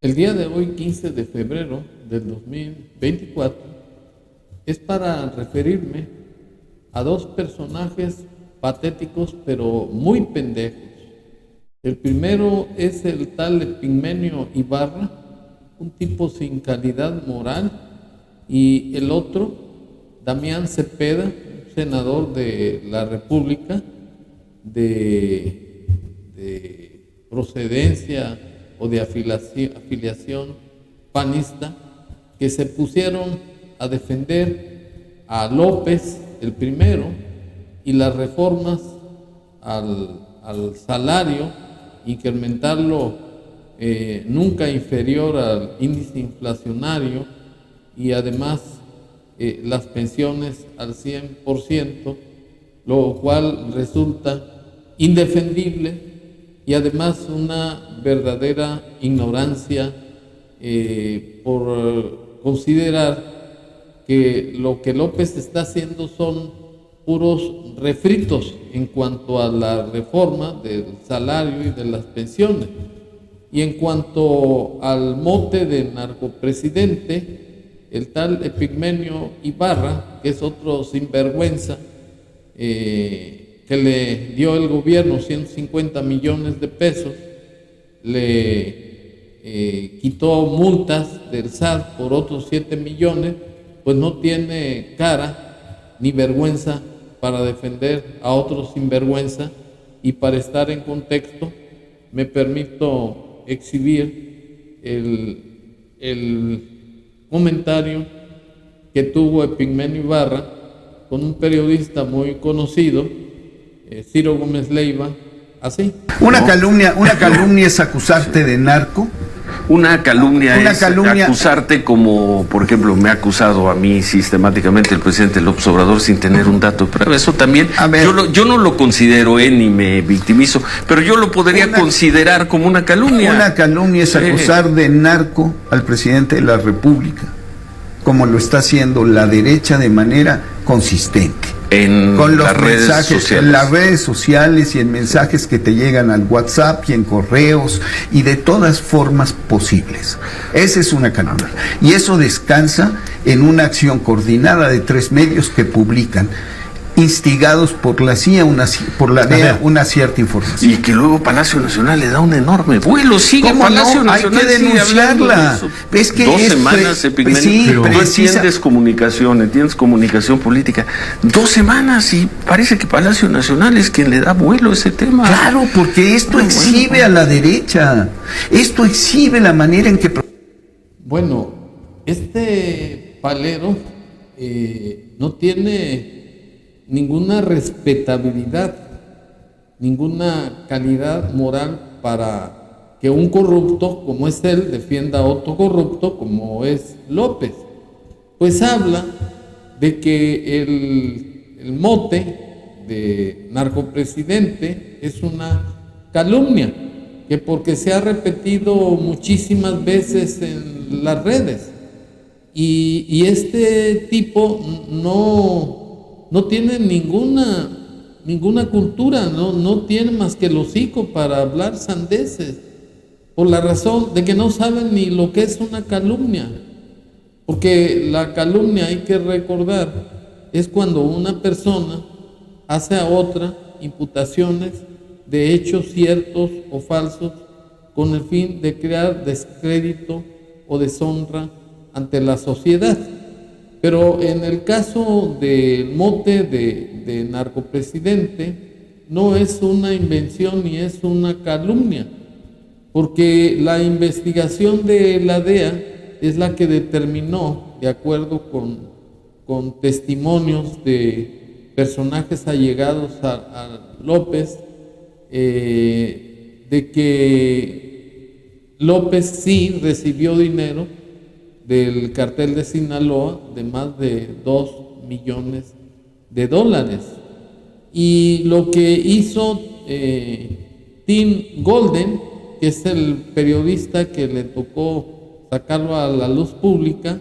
El día de hoy, 15 de febrero del 2024, es para referirme a dos personajes patéticos pero muy pendejos. El primero es el tal Epigmenio Ibarra, un tipo sin calidad moral, y el otro, Damián Cepeda, un senador de la República de procedencia o de afiliación panista, que se pusieron a defender a López, el primero, y las reformas al salario, incrementarlo nunca inferior al índice inflacionario, y además las pensiones al 100%, lo cual resulta indefendible y además una verdadera ignorancia por considerar que lo que López está haciendo son puros refritos en cuanto a la reforma del salario y de las pensiones. Y en cuanto al mote de narcopresidente, el tal Epigmenio Ibarra, que es otro sinvergüenza, que le dio el gobierno 150 millones de pesos, le quitó multas del SAT por otros 7 millones, pues no tiene cara ni vergüenza para defender a otros sinvergüenza. Y para estar en contexto, me permito exhibir el comentario que tuvo Epigmenio Ibarra con un periodista muy conocido, Ciro Gómez Leiva, así. Una calumnia es acusarte de narco. Una calumnia es acusarte, como por ejemplo me ha acusado a mí sistemáticamente el presidente López Obrador sin tener un dato de prueba. Eso también, yo no lo considero, ni me victimizo, pero yo lo podría considerar como una calumnia. Una calumnia es acusar de narco al presidente de la República, como lo está haciendo la derecha de manera consistente. Con los mensajes en las redes sociales y en mensajes que te llegan al WhatsApp y en correos y de todas formas posibles. Esa es una calumnia. Y eso descansa en una acción coordinada de 3 medios que publican, instigados por la CIA, por la DEA, una cierta información. Y que luego Palacio Nacional le da un enorme vuelo. Sigue Palacio Nacional. Hay que denunciarla. Es que 2 semanas, Epigmenio. Sí, pero tú entiendes comunicación política. 2 semanas y parece que Palacio Nacional es quien le da vuelo a ese tema. Claro, porque esto exhibe a la derecha. Esto exhibe la manera en que... Bueno, este palero no tiene ninguna respetabilidad, ninguna calidad moral para que un corrupto como es él defienda a otro corrupto como es López. Pues habla de que el mote de narcopresidente es una calumnia, que porque se ha repetido muchísimas veces en las redes, y este tipo no tiene ninguna cultura, no tiene más que el hocico para hablar sandeces, por la razón de que no saben ni lo que es una calumnia. Porque la calumnia, hay que recordar, es cuando una persona hace a otra imputaciones de hechos ciertos o falsos con el fin de crear descrédito o deshonra ante la sociedad. Pero en el caso del mote de narcopresidente, no es una invención ni es una calumnia, porque la investigación de la DEA es la que determinó, de acuerdo con testimonios de personajes allegados a López, de que López sí recibió dinero del cartel de Sinaloa de más de $2 millones. Y lo que hizo Tim Golden, que es el periodista que le tocó sacarlo a la luz pública,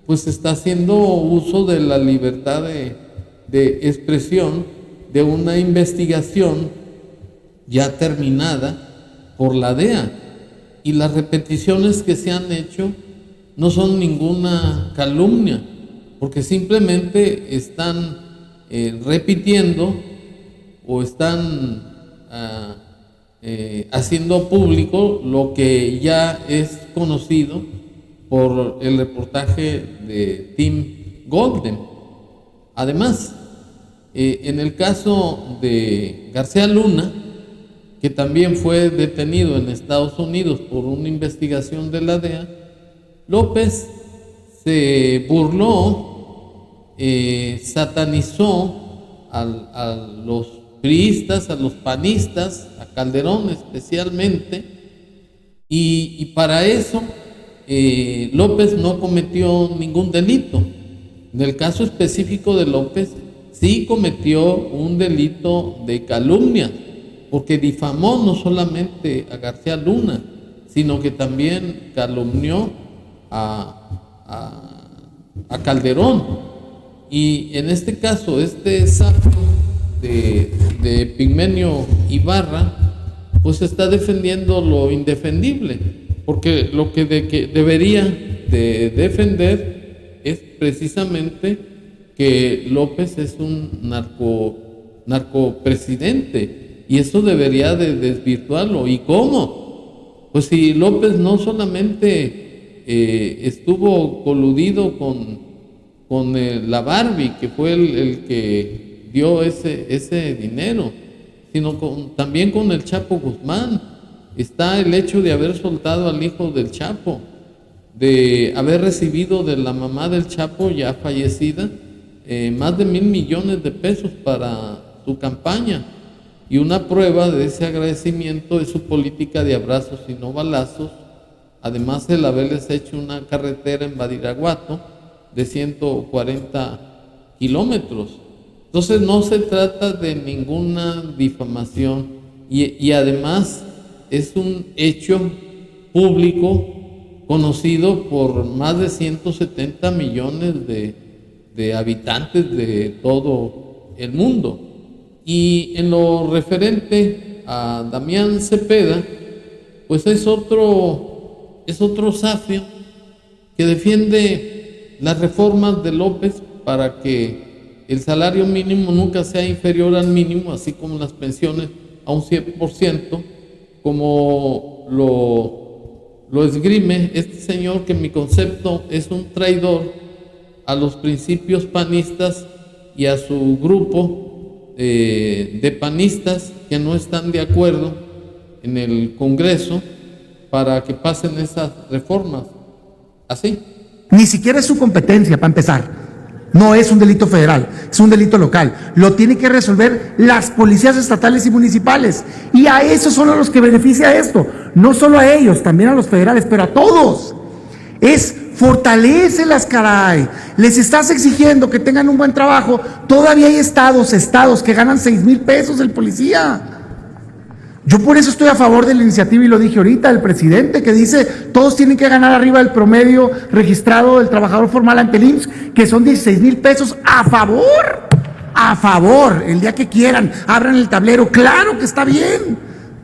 pues está haciendo uso de la libertad de expresión de una investigación ya terminada por la DEA. y las repeticiones que se han hecho no son ninguna calumnia, porque simplemente están repitiendo o están haciendo público lo que ya es conocido por el reportaje de Tim Golden. Además, en el caso de García Luna, que también fue detenido en Estados Unidos por una investigación de la DEA, López se burló, satanizó a los priistas, a los panistas, a Calderón especialmente, y para eso López no cometió ningún delito. En el caso específico de López, sí cometió un delito de calumnia, porque difamó no solamente a García Luna, sino que también calumnió a Calderón. Y en este caso, este saco de Epigmenio Ibarra, pues está defendiendo lo indefendible, porque lo que debería de defender es precisamente que López es un narcopresidente, y eso debería de desvirtuarlo. ¿Y cómo? Pues si López no solamente estuvo coludido con la Barbie, que fue el que dio ese dinero, sino también con el Chapo Guzmán. Está el hecho de haber soltado al hijo del Chapo, de haber recibido de la mamá del Chapo ya fallecida más de $1,000 millones para su campaña. Y una prueba de ese agradecimiento es su política de abrazos y no balazos. Además, el haberles hecho una carretera en Badiraguato de 140 kilómetros. Entonces no se trata de ninguna difamación, y además es un hecho público conocido por más de 170 millones de habitantes de todo el mundo. Y en lo referente a Damián Cepeda, pues es otro zafio que defiende las reformas de López para que el salario mínimo nunca sea inferior al mínimo, así como las pensiones a un 100%, como lo esgrime este señor, que en mi concepto es un traidor a los principios panistas y a su grupo de panistas que no están de acuerdo en el Congreso para que pasen esas reformas. Así. Ni siquiera es su competencia, para empezar. No es un delito federal, es un delito local. Lo tienen que resolver las policías estatales y municipales. Y a esos son a los que beneficia esto. No solo a ellos, también a los federales, pero a todos. Fortalécelas, caray. Les estás exigiendo que tengan un buen trabajo. Todavía hay estados que ganan 6,000 pesos el policía. Yo por eso estoy a favor de la iniciativa, y lo dije ahorita, del presidente, que dice todos tienen que ganar arriba del promedio registrado del trabajador formal ante el IMSS, que son 16,000 pesos. A favor, el día que quieran, abran el tablero. Claro que está bien.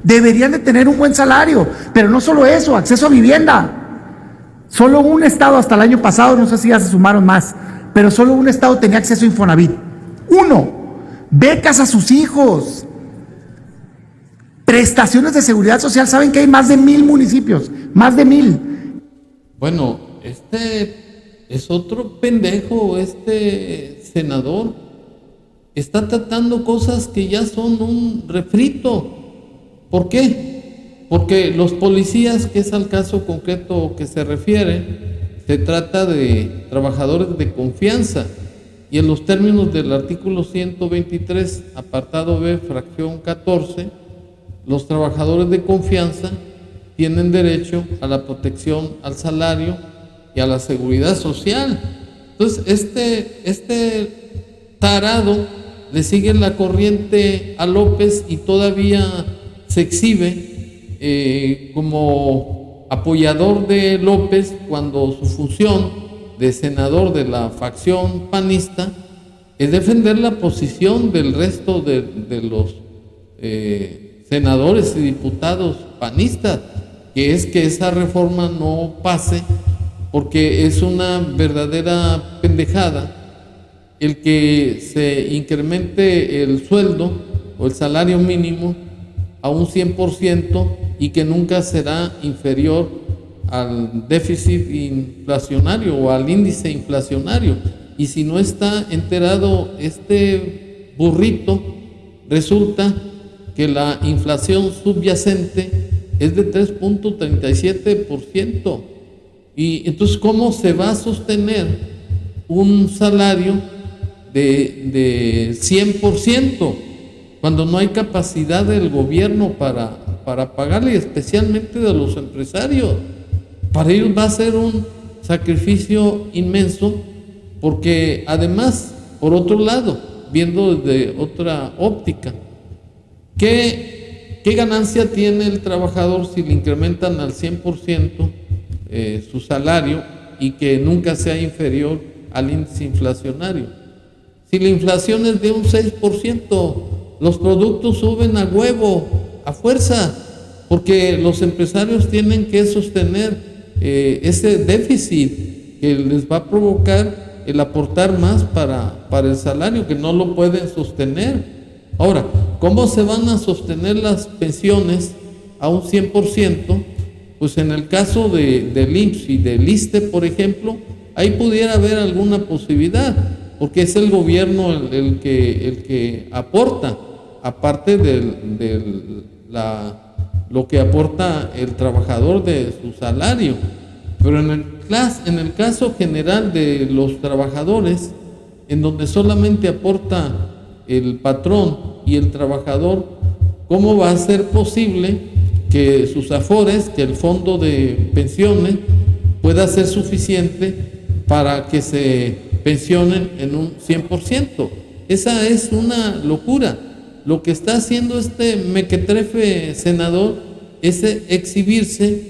Deberían de tener un buen salario, pero no solo eso, acceso a vivienda. Solo un estado hasta el año pasado, no sé si ya se sumaron más, pero solo un estado tenía acceso a Infonavit. 1, becas a sus hijos, prestaciones de seguridad social. Saben que hay más de 1,000 municipios, más de 1,000. Bueno, este es otro pendejo, este senador está tratando cosas que ya son un refrito. ¿Por qué? Porque los policías, que es al caso concreto que se refiere, se trata de trabajadores de confianza, y en los términos del artículo 123, apartado B, fracción 14, los trabajadores de confianza tienen derecho a la protección al salario y a la seguridad social. Entonces, este tarado le sigue la corriente a López y todavía se exhibe como apoyador de López, cuando su función de senador de la facción panista es defender la posición del resto de los senadores y diputados panistas. que es que esa reforma no pase, porque es una verdadera pendejada el que se incremente el sueldo o el salario mínimo a un 100% y que nunca será inferior al déficit inflacionario o al índice inflacionario. Y si no está enterado este burrito, resulta que la inflación subyacente es de 3.37%. Y entonces, ¿cómo se va a sostener un salario de 100% cuando no hay capacidad del gobierno para pagarle, especialmente de los empresarios? Para ellos va a ser un sacrificio inmenso, porque además, por otro lado, viendo desde otra óptica, ¿qué ganancia tiene el trabajador si le incrementan al 100% su salario y que nunca sea inferior al índice inflacionario? Si la inflación es de un 6%, los productos suben a huevo, a fuerza, porque los empresarios tienen que sostener ese déficit que les va a provocar el aportar más para el salario, que no lo pueden sostener. Ahora, ¿cómo se van a sostener las pensiones a un 100%? Pues en el caso del IMSS y del ISSSTE, por ejemplo, ahí pudiera haber alguna posibilidad, porque es el gobierno el que aporta, aparte de lo que aporta el trabajador de su salario. Pero en el caso general de los trabajadores, en donde solamente aporta el patrón y el trabajador, ¿cómo va a ser posible que sus afores, que el fondo de pensiones pueda ser suficiente para que se pensionen en un 100%? Esa es una locura. Lo que está haciendo este mequetrefe senador es exhibirse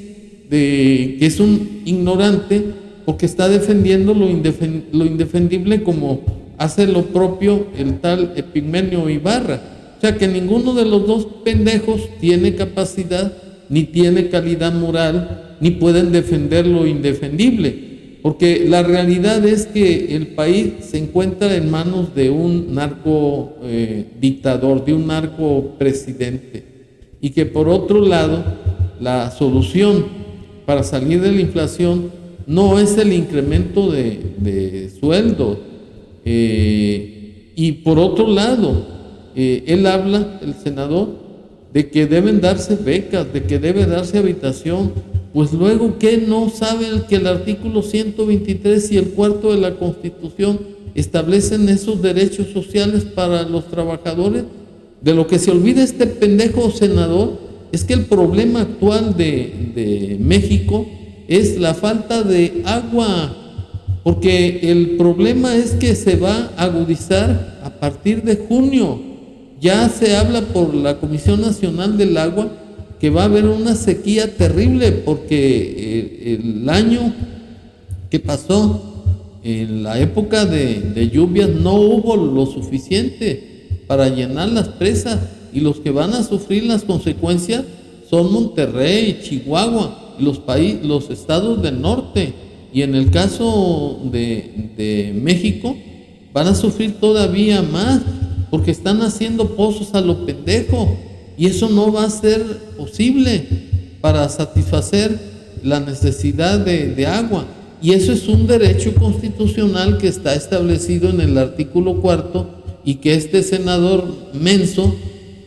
de que es un ignorante, porque está defendiendo lo indefendible, como hace lo propio el tal Epigmenio Ibarra. O sea, que ninguno de los dos pendejos tiene capacidad, ni tiene calidad moral, ni pueden defender lo indefendible, porque la realidad es que el país se encuentra en manos de un narco dictador, de un narco presidente, y que por otro lado la solución para salir de la inflación no es el incremento de sueldo, y por otro lado él habla, el senador, de que deben darse becas, de que debe darse habitación. Pues luego, ¿qué no saben que el artículo 123 y el 4 de la Constitución establecen esos derechos sociales para los trabajadores? De lo que se olvida este pendejo senador es que el problema actual de México es la falta de agua, porque el problema es que se va a agudizar a partir de junio. Ya se habla por la Comisión Nacional del Agua que va a haber una sequía terrible, porque el año que pasó, en la época de lluvias, no hubo lo suficiente para llenar las presas, y los que van a sufrir las consecuencias son Monterrey, Chihuahua, los estados del norte, y en el caso de México van a sufrir todavía más, porque están haciendo pozos a lo pendejo, y eso no va a ser posible para satisfacer la necesidad de agua. Y eso es un derecho constitucional que está establecido en el artículo 4, y que este senador menso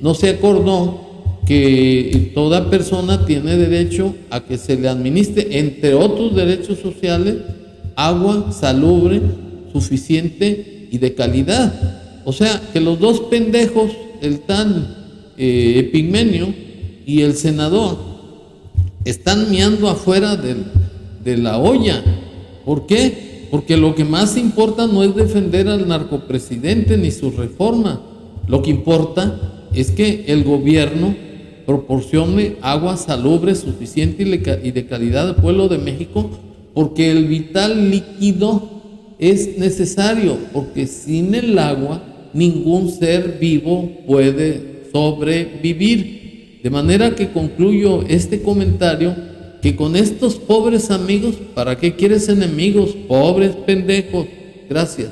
no se acordó que toda persona tiene derecho a que se le administre, entre otros derechos sociales, agua salubre, suficiente y de calidad. O sea, que los dos pendejos, el tal Epigmenio y el senador, están meando afuera de la olla. ¿Por qué? Porque lo que más importa no es defender al narcopresidente ni su reforma. Lo que importa es que el gobierno proporcione agua salubre, suficiente y de calidad al pueblo de México, porque el vital líquido es necesario, porque sin el agua ningún ser vivo puede sobrevivir. De manera que concluyo este comentario, que con estos pobres amigos, ¿para qué quieres enemigos? Pobres pendejos. Gracias.